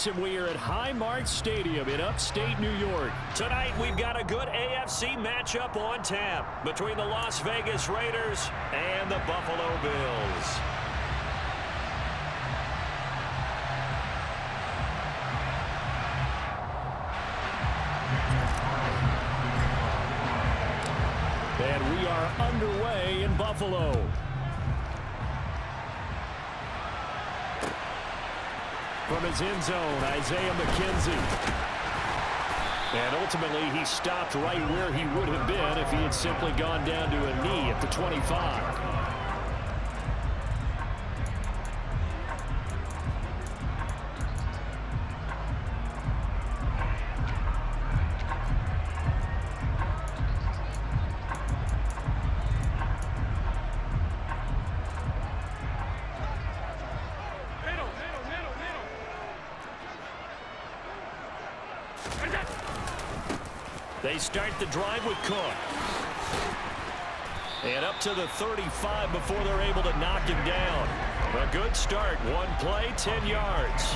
nights, and we are at Highmark Stadium in upstate New York. Tonight, we've got a good AFC matchup on tap between the Las Vegas Raiders and the Buffalo Bills. And we are underway in Buffalo. From his end zone, Isaiah McKenzie. And ultimately, he stopped right where he would have been if he had simply gone down to a knee at the 25. They start the drive with Cook. And up to the 35 before they're able to knock him down. A good start. One play, 10 yards.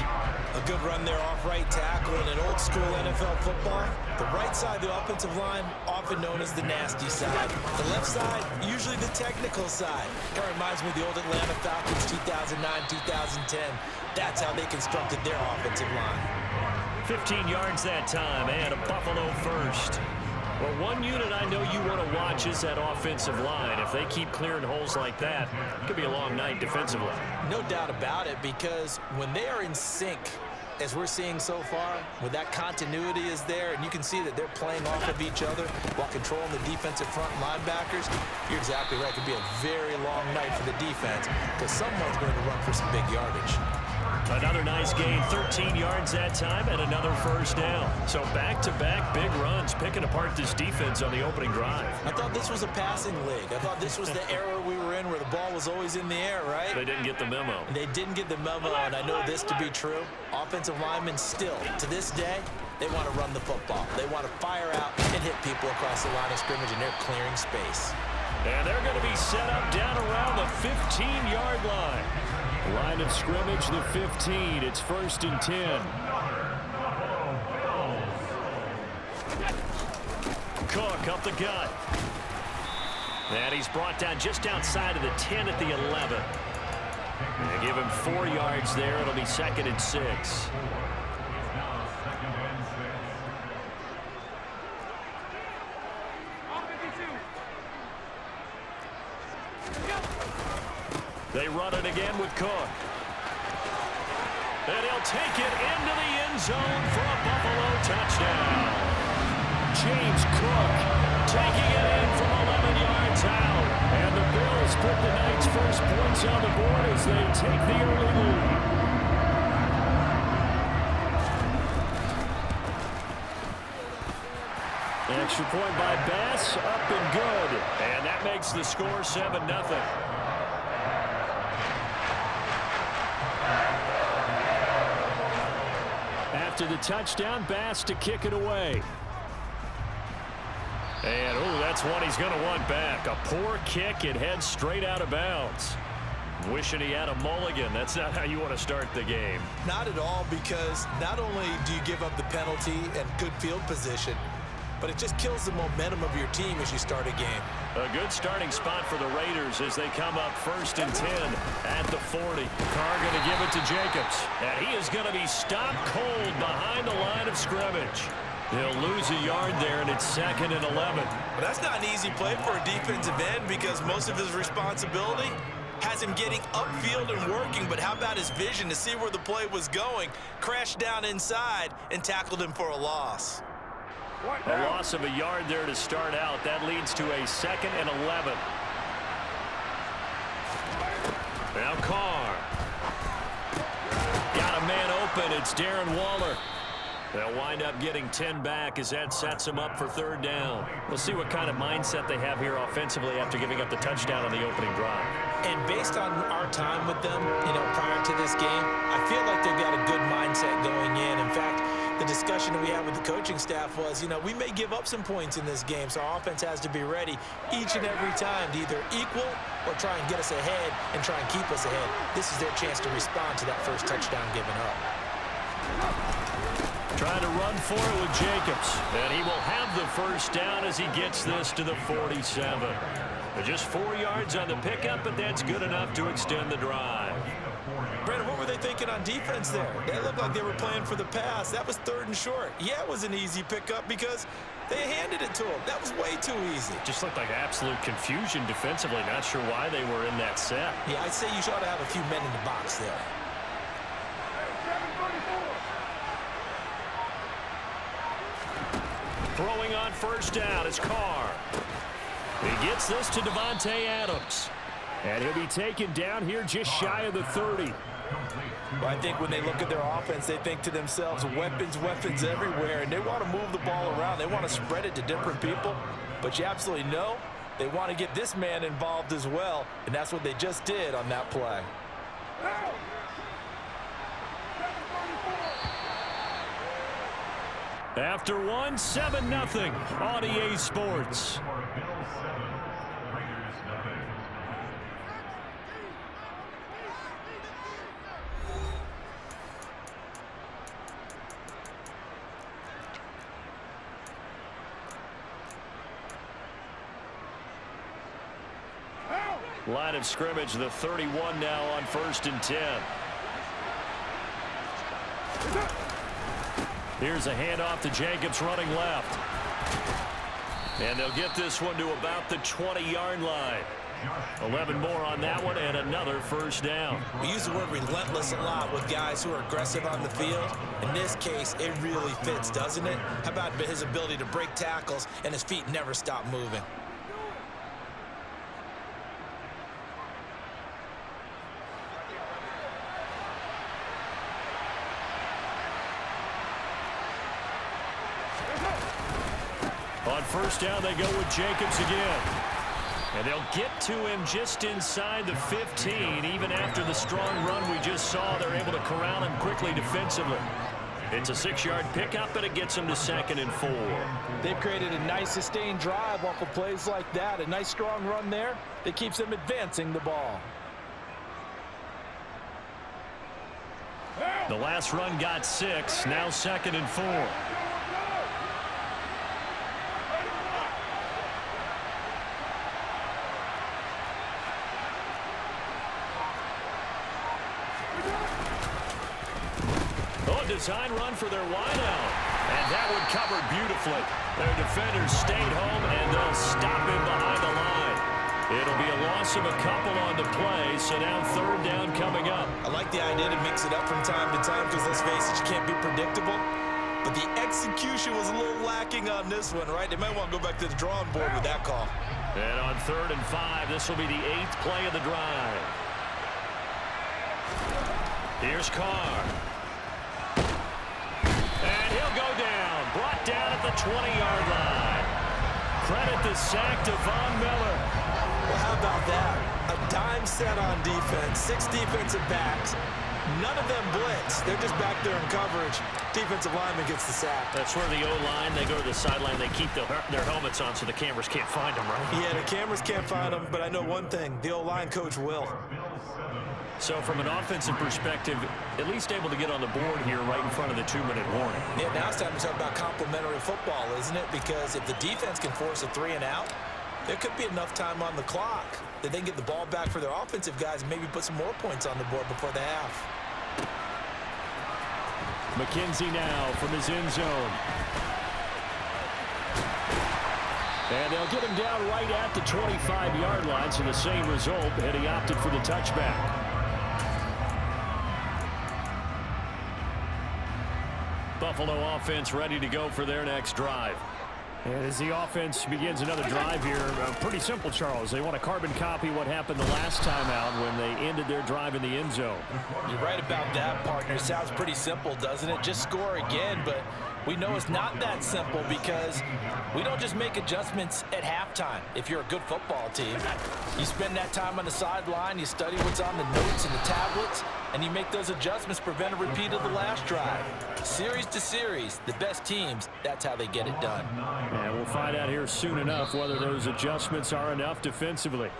A good run there off right tackle in an old school NFL football. The right side of the offensive line, often known as the nasty side. The left side, usually the technical side. Kind of reminds me of the old Atlanta Falcons 2009-2010. That's how they constructed their offensive line. 15 yards that time, and a Buffalo first. Well, one unit I know you want to watch is that offensive line. If they keep clearing holes like that, it could be a long night defensively. No doubt about it, because when they are in sync, as we're seeing so far, when that continuity is there, and you can see that they're playing off of each other while controlling the defensive front linebackers, you're exactly right. It could be a very long night for the defense, because someone's going to run for some big yardage. Another nice gain, 13 yards that time, and another first down. So back-to-back big runs, picking apart this defense on the opening drive. I thought this was a passing league. I thought this was the era we were in where the ball was always in the air, right? They didn't get the memo. They didn't get the memo, and I know this to be true. Offensive linemen still, to this day, they want to run the football. They want to fire out and hit people across the line of scrimmage, and they're clearing space. And they're going to be set up down around the 15-yard line. Line of scrimmage, the 15. It's 1st and 10. Cook up the gut. And he's brought down just outside of the 10 at the 11. They give him 4 yards there. It'll be 2nd and 6. They run it again with Cook. And he'll take it into the end zone for a Buffalo touchdown. James Cook taking it in from 11 yards out. And the Bills put the night's first points on the board as they take the early lead. Extra point by Bass, up and good. And that makes the score 7-0. After the touchdown, Bass to kick it away. And, that's one he's going to want back. A poor kick. It heads straight out of bounds. Wishing he had a mulligan. That's not how you want to start the game. Not at all, because not only do you give up the penalty and good field position, but it just kills the momentum of your team as you start a game. A good starting spot for the Raiders as they come up 1st and 10 at the 40. Carr going to give it to Jacobs. And he is going to be stopped cold behind the line of scrimmage. He'll lose a yard there, and it's 2nd and 11. But that's not an easy play for a defensive end, because most of his responsibility has him getting upfield and working. But how about his vision to see where the play was going? Crashed down inside and tackled him for a loss. A loss of a yard there to start out. That leads to a 2nd and 11. Now Carr. Got a man open. It's Darren Waller. They'll wind up getting 10 back as that sets them up for 3rd down. We'll see what kind of mindset they have here offensively after giving up the touchdown on the opening drive. And based on our time with them, prior to this game, I feel like they've got a good mindset going in. In fact, the discussion that we had with the coaching staff was, we may give up some points in this game, so our offense has to be ready each and every time to either equal or try and get us ahead and try and keep us ahead. This is their chance to respond to that first touchdown given up. Trying to run for it with Jacobs. And he will have the first down as he gets this to the 47. Just 4 yards on the pickup, but that's good enough to extend the drive. Brandon, what were they thinking on defense there? They looked like they were playing for the pass. That was 3rd and short. Yeah, it was an easy pickup because they handed it to him. That was way too easy. Just looked like absolute confusion defensively. Not sure why they were in that set. Yeah, I'd say you ought to have a few men in the box there. Throwing on first down is Carr. He gets this to Davante Adams. And he'll be taken down here just shy of the 30. Well, I think when they look at their offense, they think to themselves, weapons, weapons everywhere, and they want to move the ball around. They want to spread it to different people, but you absolutely know they want to get this man involved as well, and that's what they just did on that play. After one, 7-0 on EA Sports. Line of scrimmage, the 31 now on 1st and 10. Here's a handoff to Jacobs running left. And they'll get this one to about the 20-yard line. 11 more on that one and another first down. We use the word relentless a lot with guys who are aggressive on the field. In this case, it really fits, doesn't it? How about his ability to break tackles and his feet never stop moving? On first down, they go with Jacobs again. And they'll get to him just inside the 15. Even after the strong run we just saw, they're able to corral him quickly defensively. It's a 6-yard pickup, but it gets them to 2nd and 4. They've created a nice sustained drive off of plays like that. A nice strong run there that keeps them advancing the ball. The last run got 6. Now 2nd and 4. Design run for their wideout. And that one covered beautifully. Their defenders stayed home, and they'll stop him behind the line. It'll be a loss of a couple on the play, so now 3rd down coming up. I like the idea to mix it up from time to time because, let's face it, you can't be predictable. But the execution was a little lacking on this one, right? They might want to go back to the drawing board with that call. And on 3rd and 5, this will be the 8th play of the drive. Here's Carr. He'll go down, brought down at the 20-yard line. Credit the sack to Von Miller. Well, how about that? A dime set on defense, 6 defensive backs. None of them blitz. They're just back there in coverage. Defensive lineman gets the sack. That's where the O-line, they go to the sideline, they keep their helmets on so the cameras can't find them, right? Yeah, the cameras can't find them, but I know one thing. The O-line coach will. So from an offensive perspective, at least able to get on the board here right in front of the 2-minute warning. Yeah, now it's time to talk about complementary football, isn't it? Because if the defense can force a 3 and out, there could be enough time on the clock that they can get the ball back for their offensive guys and maybe put some more points on the board before the half. McKenzie now from his end zone. And they'll get him down right at the 25-yard line, so the same result, and he opted for the touchback. Buffalo offense ready to go for their next drive. And as the offense begins another drive here, pretty simple, Charles. They want to carbon copy what happened the last time out when they ended their drive in the end zone. You're right about that, partner. Sounds pretty simple, doesn't it? Just score again, but we know it's not that simple because we don't just make adjustments at halftime. If you're a good football team, you spend that time on the sideline, you study what's on the notes and the tablets, and you make those adjustments, prevent a repeat of the last drive. Series to series, the best teams, that's how they get it done. And we'll find out here soon enough whether those adjustments are enough defensively.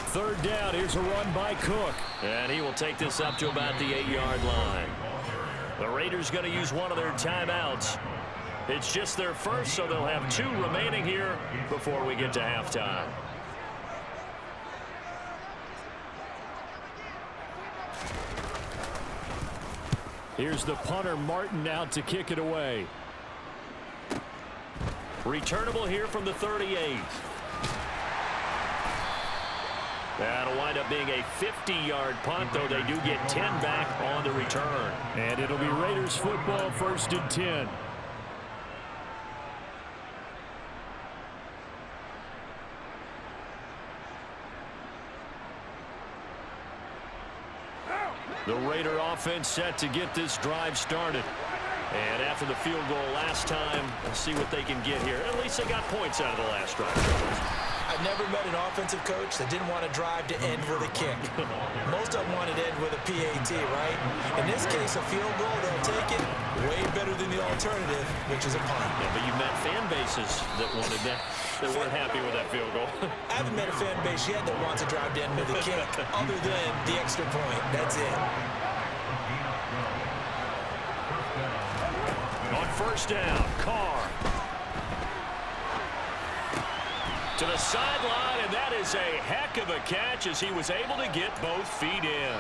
Third down. Here's a run by Cook. And he will take this up to about the 8-yard line. The Raiders going to use one of their timeouts. It's just their first, so they'll have 2 remaining here before we get to halftime. Here's the punter, Martin, out to kick it away. Returnable here from the 38. That'll wind up being a 50-yard punt, though they do get 10 back on the return. And it'll be Raiders football, 1st and 10. The Raider offense set to get this drive started. And after the field goal last time, we'll see what they can get here. At least they got points out of the last drive. I've never met an offensive coach that didn't want to drive to end with a kick. Most of them wanted to end with a PAT, right? In this case, a field goal, they'll take it way better than the alternative, which is a punt. Yeah, but you met fan bases that wanted that, that weren't happy with that field goal. I haven't met a fan base yet that wants to drive to end with a kick, other than the extra point. That's it. On 1st down, Carr. To the sideline, and that is a heck of a catch as he was able to get both feet in.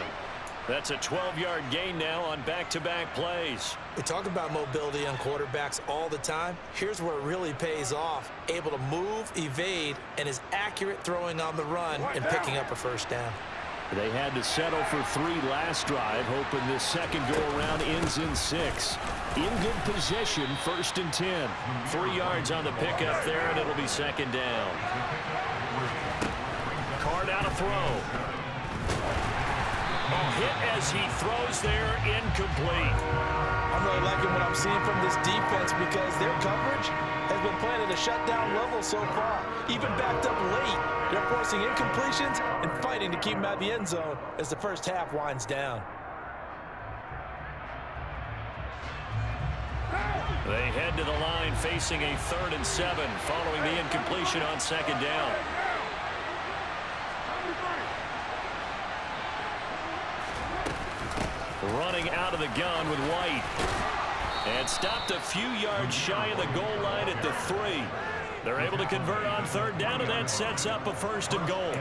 That's a 12-yard gain now on back-to-back plays. We talk about mobility on quarterbacks all the time. Here's where it really pays off. Able to move, evade, and is accurate throwing on the run and picking up a 1st down. They had to settle for 3 last drive, hoping this second go-around ends in 6. In good position, 1st and 10. 3 yards on the pickup there, and it'll be 2nd down. Carr out to throw. A hit as he throws there, incomplete. I'm really liking what I'm seeing from this defense because their coverage has been playing at a shutdown level so far. Even backed up late, they're forcing incompletions and fighting to keep them out of the end zone as the first half winds down. They head to the line facing a 3rd and 7 following the incompletion on 2nd down. Running out of the gun with White. And stopped a few yards shy of the goal line at the 3. They're able to convert on 3rd down, and that sets up a 1st and goal.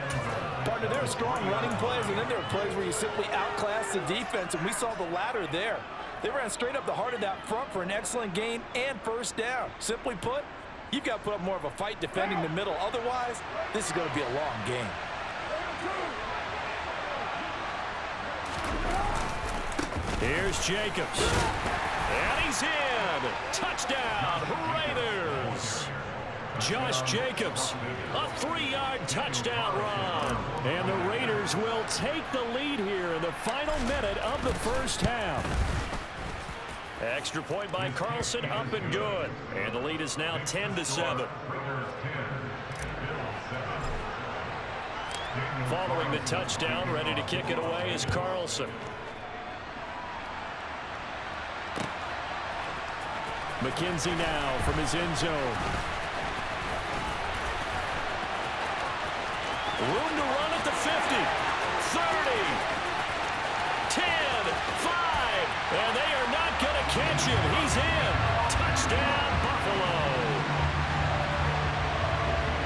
Partner, there are strong running plays, and then there are plays where you simply outclass the defense, and we saw the latter there. They ran straight up the heart of that front for an excellent gain and 1st down. Simply put, you've got to put up more of a fight defending the middle. Otherwise, this is going to be a long game. Here's Jacobs. And he's in. Touchdown, Raiders. Josh Jacobs, a 3-yard touchdown run. And the Raiders will take the lead here in the final minute of the 1st half. Extra point by Carlson, up and good. And the lead is now 10-7. Following the touchdown, ready to kick it away is Carlson. McKenzie now from his end zone. Room to run at the 50, 30, 10, 5, and they are not going to catch him. He's in. Touchdown, Buffalo.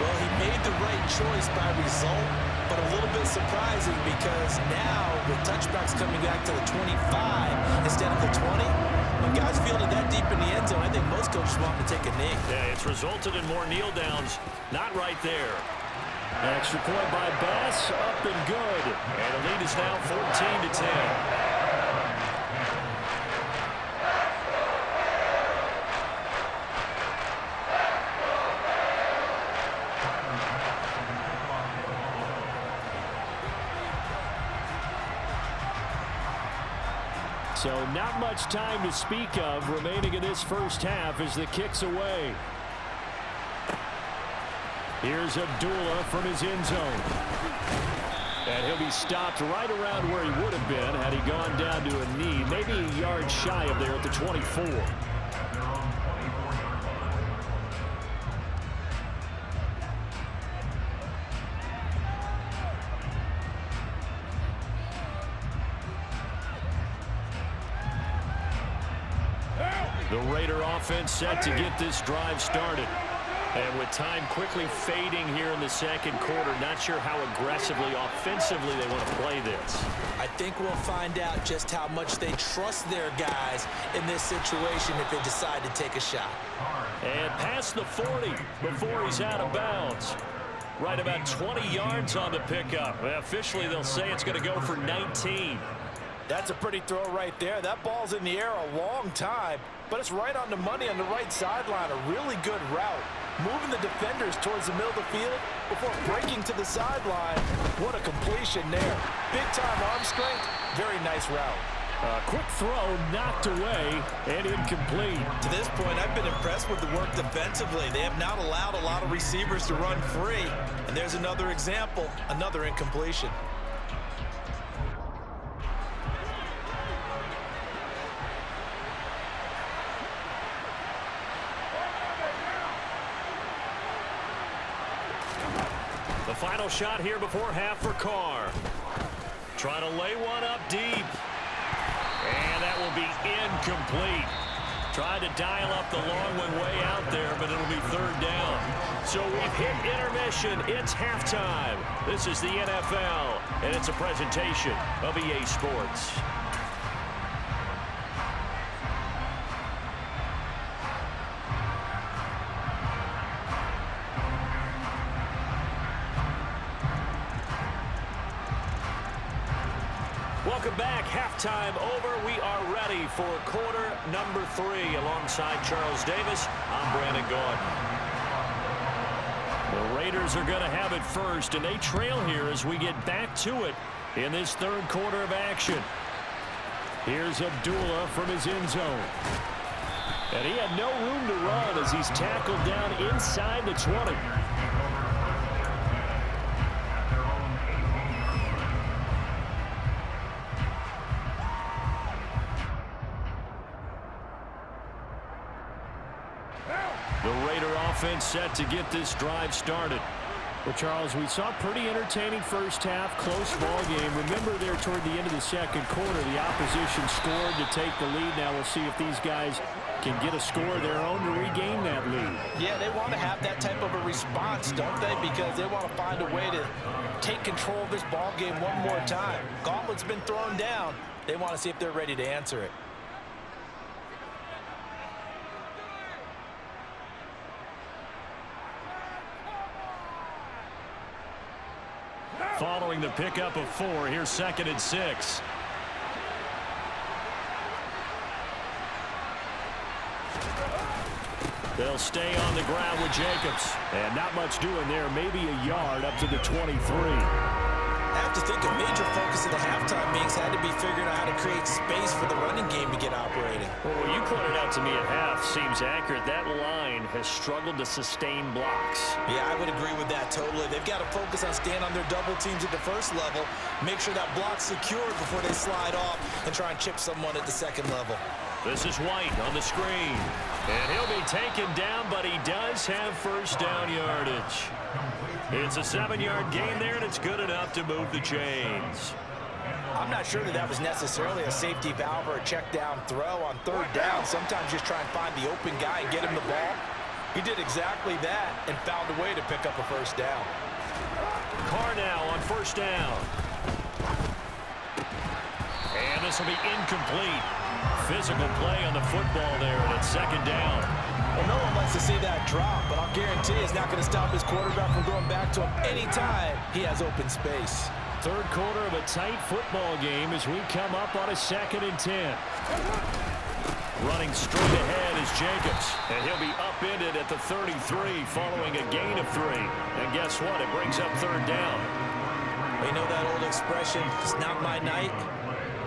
Well, he made the right choice by result, but a little bit surprising because now with touchbacks coming back to the 25 instead of the 20, when guys fielded that deep in the end zone, I think most coaches want to take a knee. Yeah, it's resulted in more kneel downs. Not right there. Extra point by Bass, up and good. And the lead is now 14-10. So not much time to speak of remaining in this 1st half as the kick's away. Here's Abdullah from his end zone. And he'll be stopped right around where he would have been had he gone down to a knee, maybe a yard shy of there at the 24. The Raider offense set to get this drive started. And with time quickly fading here in the second quarter, not sure how aggressively, offensively they want to play this. I think we'll find out just how much they trust their guys in this situation if they decide to take a shot. And past the 40 before he's out of bounds. Right about 20 yards on the pickup. Officially, they'll say it's going to go for 19. That's a pretty throw right there. That ball's in the air a long time, but it's right on the money on the right sideline. A really good route. Moving the defenders towards the middle of the field before breaking to the sideline. What a completion there. Big-time arm strength. Very nice route. A quick throw knocked away and incomplete. To this point, I've been impressed with the work defensively. They have not allowed a lot of receivers to run free. And there's another example, another incompletion. The final shot here before half for Carr. Trying to lay one up deep. And that will be incomplete. Tried to dial up the long one way out there, but it'll be third down. So we've hit intermission. It's halftime. This is the NFL, and it's a presentation of EA Sports. Welcome back. Halftime over. We are ready for quarter number 3. Alongside Charles Davis, I'm Brandon Gaudin. The Raiders are going to have it first, and they trail here as we get back to it in this third quarter of action. Here's Abdullah from his end zone. And he had no room to run as he's tackled down inside the 20. The Raider offense set to get this drive started. Well, Charles, we saw a pretty entertaining first half, close ball game. Remember there toward the end of the second quarter, the opposition scored to take the lead. Now we'll see if these guys can get a score of their own to regain that lead. Yeah, they want to have that type of a response, don't they? Because they want to find a way to take control of this ball game one more time. Gauntlet's been thrown down. They want to see if they're ready to answer it. Following the pickup of 4, here's 2nd and 6. They'll stay on the ground with Jacobs. And not much doing there, maybe a yard up to the 23. I have to think a major focus of the halftime meetings had to be figuring out how to create space for the running game to get operating. Well, what you pointed out to me at half seems accurate. That line has struggled to sustain blocks. Yeah, I would agree with that totally. They've got to focus on staying on their double teams at the first level, make sure that block's secured before they slide off and try and chip someone at the second level. This is White on the screen. And he'll be taken down, but he does have first down yardage. It's a 7-yard gain there, and it's good enough to move the chains. I'm not sure that was necessarily a safety valve or a check down throw on third down. Sometimes just try and find the open guy and get him the ball. He did exactly that and found a way to pick up a first down. Carr now on first down. And this will be incomplete. Physical play on the football there, and it's 2nd down. Well, no one likes to see that drop, but I'll guarantee it's not going to stop his quarterback from going back to him anytime he has open space. Third quarter of a tight football game as we come up on a 2nd and 10. Running straight ahead is Jacobs, and he'll be upended at the 33 following a gain of 3. And guess what? It brings up third down. You know that old expression, it's not my night?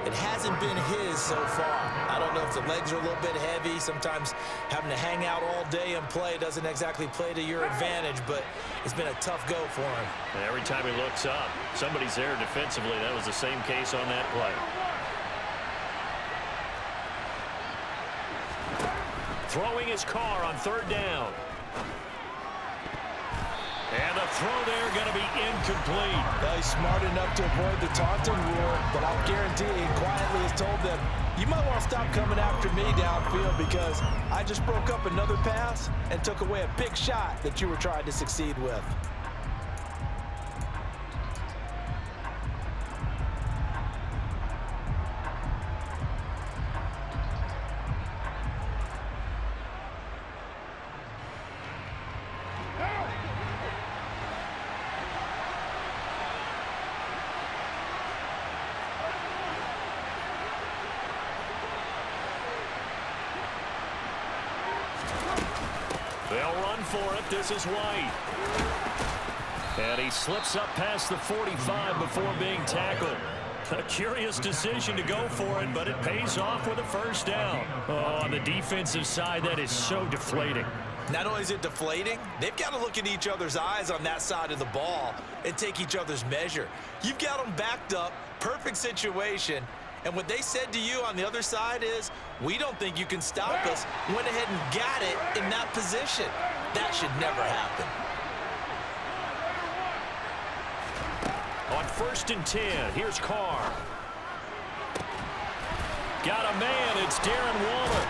It hasn't been his so far. I don't know if the legs are a little bit heavy. Sometimes having to hang out all day and play doesn't exactly play to your advantage, but it's been a tough go for him. And every time he looks up, somebody's there defensively. That was the same case on that play. Throwing his Carr on third down. And the throw there going to be incomplete. Well, he's smart enough to avoid the taunting rule, but I'll guarantee he quietly has told them, You might want to stop coming after me downfield because I just broke up another pass and took away a big shot that you were trying to succeed with. They'll run for it. This is White. And he slips up past the 45 before being tackled. A curious decision to go for it, but it pays off with a first down. Oh, on the defensive side, that is so deflating. Not only is it deflating, they've got to look in each other's eyes on that side of the ball and take each other's measure. You've got them backed up, perfect situation, and what they said to you on the other side is, we don't think you can stop us. Went ahead and got it in that position. That should never happen. On 1st and 10, here's Carr. Got a man, it's Darren Waller.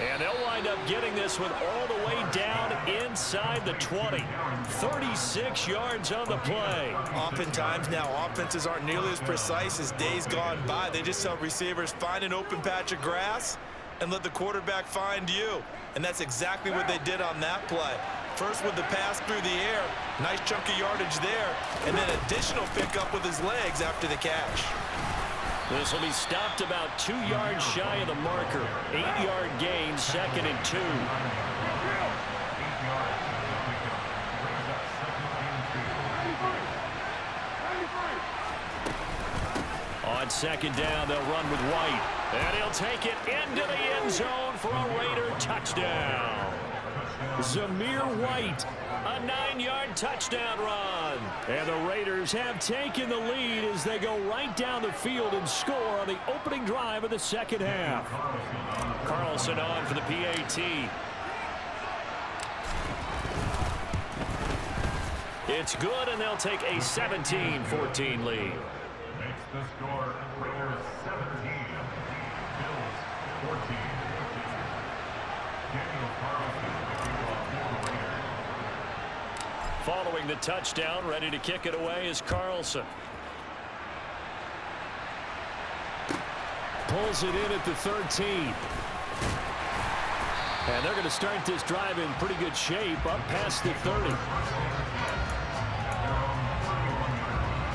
And they'll wind up getting this one all the way down inside the 20. 36 yards on the play. Oftentimes now, offenses aren't nearly as precise as days gone by. They just tell receivers, find an open patch of grass and let the quarterback find you. And that's exactly what they did on that play. First with the pass through the air, nice chunk of yardage there, and then additional pickup with his legs after the catch. This will be stopped about 2 yards shy of the marker. 8-yard gain, 2nd and 2. On 2nd down, they'll run with White. And he'll take it into the end zone for a Raider touchdown. Zamir White, a 9-yard touchdown run. And the Raiders have taken the lead as they go right down the field and score on the opening drive of the second half. Carlson on for the PAT. It's good, and they'll take a 17-14 lead. Makes the score Raiders 17, Bills 14. Following the touchdown, ready to kick it away is Carlson. Pulls it in at the 13. And they're going to start this drive in pretty good shape up past the 30.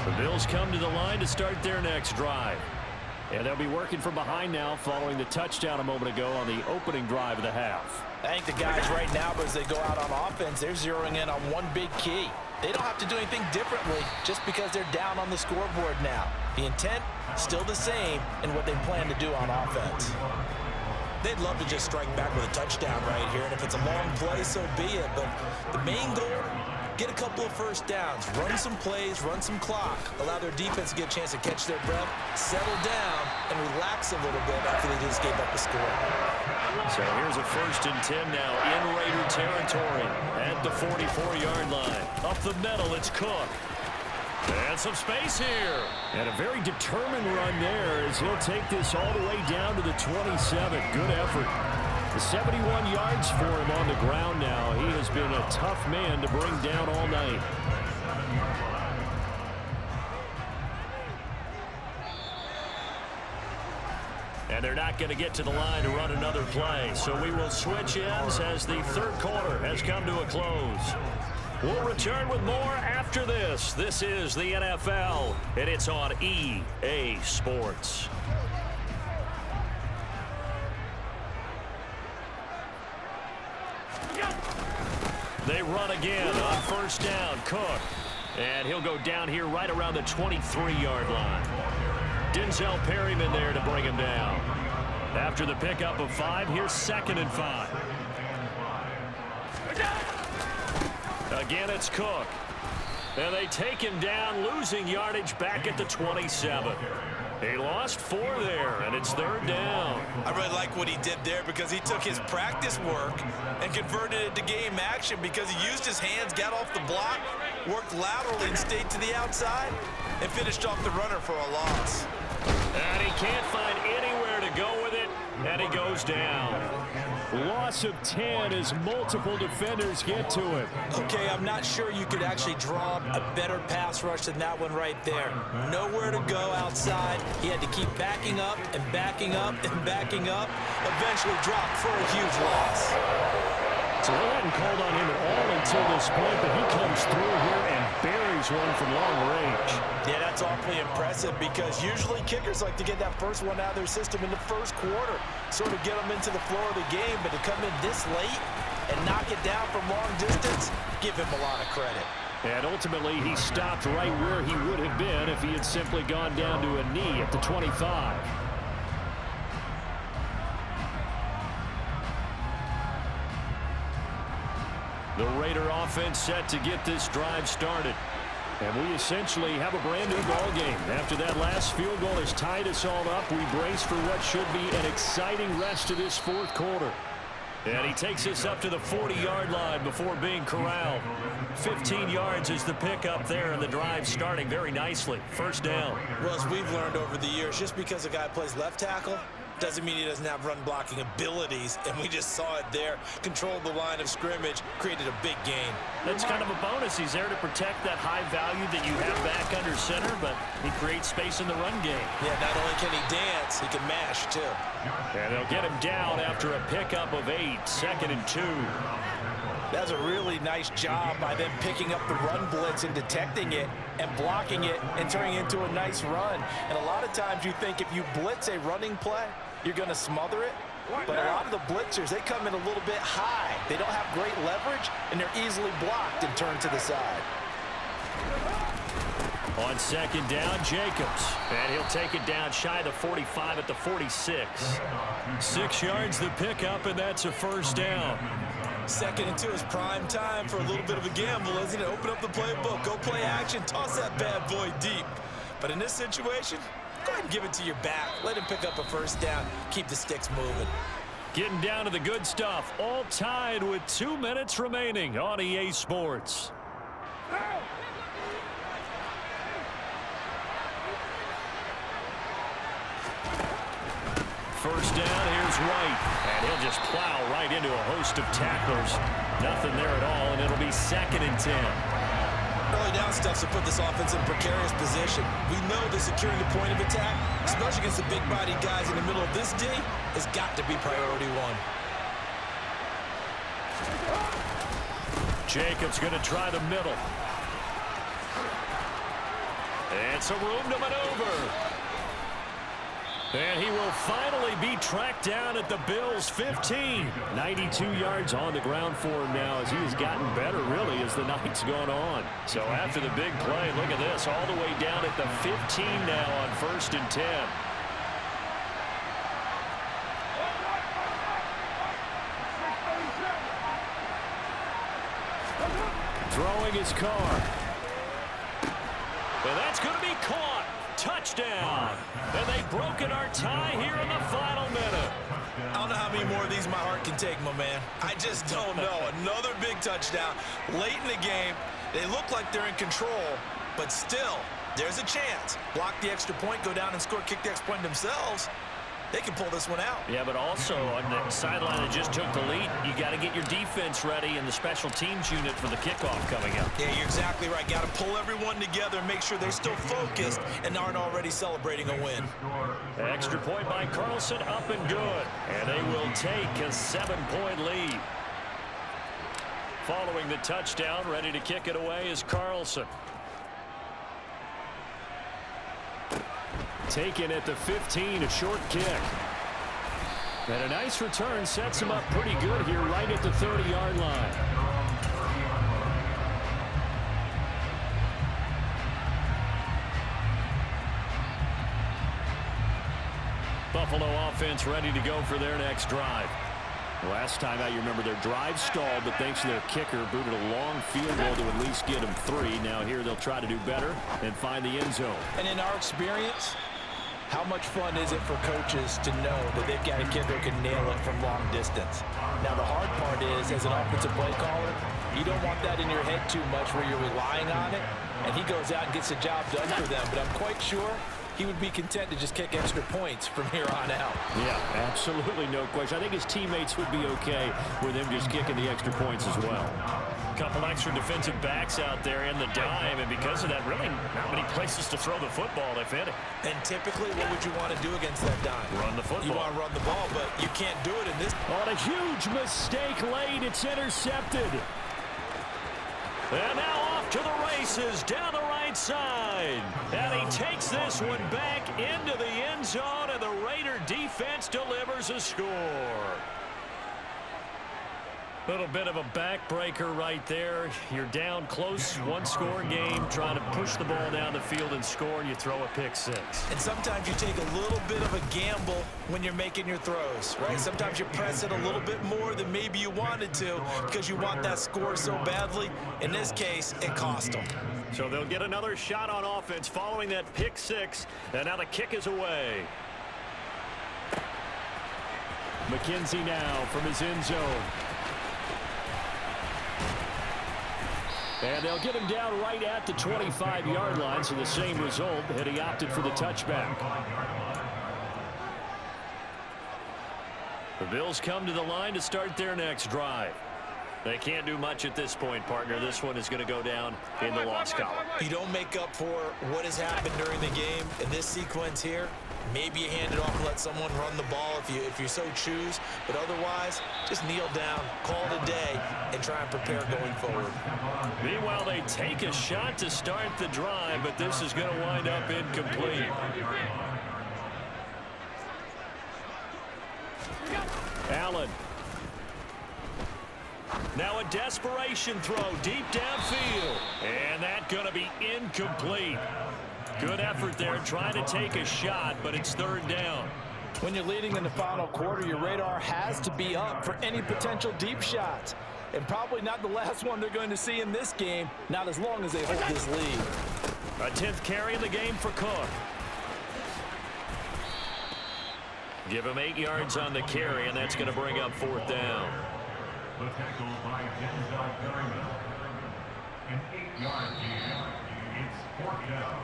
The Bills come to the line to start their next drive. And they'll be working from behind now following the touchdown a moment ago on the opening drive of the half. I think the guys right now, as they go out on offense, they're zeroing in on one big key. They don't have to do anything differently just because they're down on the scoreboard now. The intent, still the same in what they plan to do on offense. They'd love to just strike back with a touchdown right here, and if it's a long play, so be it. But the main goal, get a couple of first downs, run some plays, run some clock, allow their defense to get a chance to catch their breath, settle down, and relax a little bit after they just gave up a score. So here's a 1st and 10 now in Raider territory at the 44-yard line. Up the middle, it's Cook. And some space here. And a very determined run there as he'll take this all the way down to the 27. Good effort. 71 yards for him on the ground now. He has been a tough man to bring down all night. And they're not going to get to the line to run another play. So we will switch ends as the third quarter has come to a close. We'll return with more after this. This is the NFL, and it's on EA Sports. They run again on 1st down. Cook. And he'll go down here right around the 23-yard line. Denzel Perryman there to bring him down. After the pickup of 5, here's 2nd and 5. Again, it's Cook. And they take him down, losing yardage back at the 27. He lost 4 there, and it's 3rd down. I really like what he did there because he took his practice work and converted it to game action because he used his hands, got off the block, worked laterally and stayed to the outside, and finished off the runner for a loss. And he can't find anywhere to And he goes down. Loss of 10 as multiple defenders get to him. Okay, I'm not sure you could actually draw a better pass rush than that one right there. Nowhere to go outside. He had to keep backing up and backing up and backing up. Eventually dropped for a huge loss. So they hadn't called on him at all until this point, but he comes through here and buries one from long range. Yeah, that's awfully impressive because usually kickers like to get that first one out of their system in the first quarter, sort of get them into the flow of the game, but to come in this late and knock it down from long distance, give him a lot of credit. And ultimately, he stopped right where he would have been if he had simply gone down to a knee at the 25. The Raider offense set to get this drive started. And we essentially have a brand new ball game. After that last field goal has tied us all up, we brace for what should be an exciting rest of this fourth quarter. And he takes us up to the 40-yard line before being corralled. 15 yards is the pickup there, and the drive starting very nicely. First down. Well, as we've learned over the years, just because a guy plays left tackle doesn't mean he doesn't have run blocking abilities, and we just saw it there. Controlled the line of scrimmage, created a big gain. That's kind of a bonus. He's there to protect that high value that you have back under center, but he creates space in the run game. Yeah, not only can he dance, he can mash, too. And they'll get him down after a pickup of 8, 2nd and 2. That's a really nice job by them picking up the run blitz and detecting it and blocking it and turning it into a nice run. And a lot of times you think if you blitz a running play, you're going to smother it. But a lot of the blitzers, they come in a little bit high. They don't have great leverage, and they're easily blocked and turned to the side. On 2nd down, Jacobs. And he'll take it down shy of the 45 at the 46. 6 yards the pickup, and that's a first down. 2nd and 2 is prime time for a little bit of a gamble, isn't it? Open up the playbook, go play action, toss that bad boy deep. But in this situation, go ahead and give it to your back. Let him pick up a first down. Keep the sticks moving. Getting down to the good stuff. All tied with 2 minutes remaining on EA Sports. First down, here's White. And he'll just plow right into a host of tacklers. Nothing there at all, and it'll be 2nd and 10. Early down stuff to put this offense in a precarious position. We know that securing the point of attack, especially against the big-bodied guys in the middle of this D, has got to be priority one. Jacobs going to try the middle. And some room to maneuver. And he will finally be tracked down at the Bills' 15. 92 yards on the ground for him now as he has gotten better, really, as the night's gone on. So after the big play, look at this, all the way down at the 15 now on 1st and 10. Throwing his car. And that's going to be caught. Touchdown. And they've broken our tie here in the final minute. I don't know how many more of these my heart can take, my man. I just don't know. Another big touchdown late in the game. They look like they're in control, but still, there's a chance. Block the extra point, go down and score, kick the extra point themselves. They can pull this one out. Yeah, but also on the sideline that just took the lead, you got to get your defense ready and the special teams unit for the kickoff coming up. Yeah, you're exactly right. Got to pull everyone together and make sure they're still focused and aren't already celebrating a win. Extra point by Carlson, up and good. And they will take a 7-point lead. Following the touchdown, ready to kick it away is Carlson. Taken at the 15, a short kick. And a nice return sets him up pretty good here right at the 30-yard line. Buffalo offense ready to go for their next drive. Last time out, you remember their drive stalled, but thanks to their kicker, booted a long field goal to at least get them 3. Now here they'll try to do better and find the end zone. And in our experience, how much fun is it for coaches to know that they've got a kicker who can nail it from long distance? Now, the hard part is, as an offensive play caller, you don't want that in your head too much where you're relying on it, and he goes out and gets the job done for them. But I'm quite sure he would be content to just kick extra points from here on out. Yeah, absolutely no question. I think his teammates would be okay with him just kicking the extra points as well. Couple extra defensive backs out there in the dime, and because of that, really not many places to throw the football, if any. And typically, what would you want to do against that dime? Run the football. You want to run the ball, but you can't do it in this. On a huge mistake late, it's intercepted. And now off to the races down the right side. And he takes this one back into the end zone, and the Raider defense delivers a score. Little bit of a backbreaker right there. You're down close, one-score game, trying to push the ball down the field and score, and you throw a pick six. And sometimes you take a little bit of a gamble when you're making your throws, right? Sometimes you press it a little bit more than maybe you wanted to because you want that score so badly. In this case, it cost them. So they'll get another shot on offense following that pick six, and now the kick is away. McKenzie now from his end zone. And they'll get him down right at the 25-yard line, so the same result, and he opted for the touchback. The Bills come to the line to start their next drive. They can't do much at this point, partner. This one is going to go down in the loss column. You don't make up for what has happened during the game in this sequence here. Maybe you hand it off and let someone run the ball if you so choose. But otherwise, just kneel down, call it a day, and try and prepare going forward. Meanwhile, they take a shot to start the drive, but this is going to wind up incomplete. Allen. Now a desperation throw deep downfield. And that's going to be incomplete. Good effort there, trying to take a shot, but it's third down. When you're leading in the final quarter, your radar has to be up for any potential deep shots. And probably not the last one they're going to see in this game, not as long as they hold this lead. A 10th carry in the game for Cook. Give him 8 yards on the carry, and that's going to bring up fourth down. The tackle by Denzel Perryman. An 8-yard gain. It's fourth down.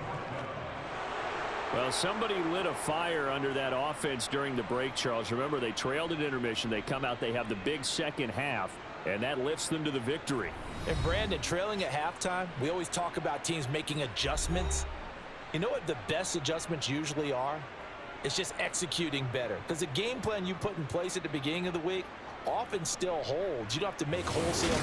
Well, somebody lit a fire under that offense during the break, Charles. Remember, they trailed at intermission. They come out, they have the big second half, and that lifts them to the victory. And Brandon, trailing at halftime, we always talk about teams making adjustments. You know what the best adjustments usually are? It's just executing better. Because the game plan you put in place at the beginning of the week often still holds. You don't have to make wholesale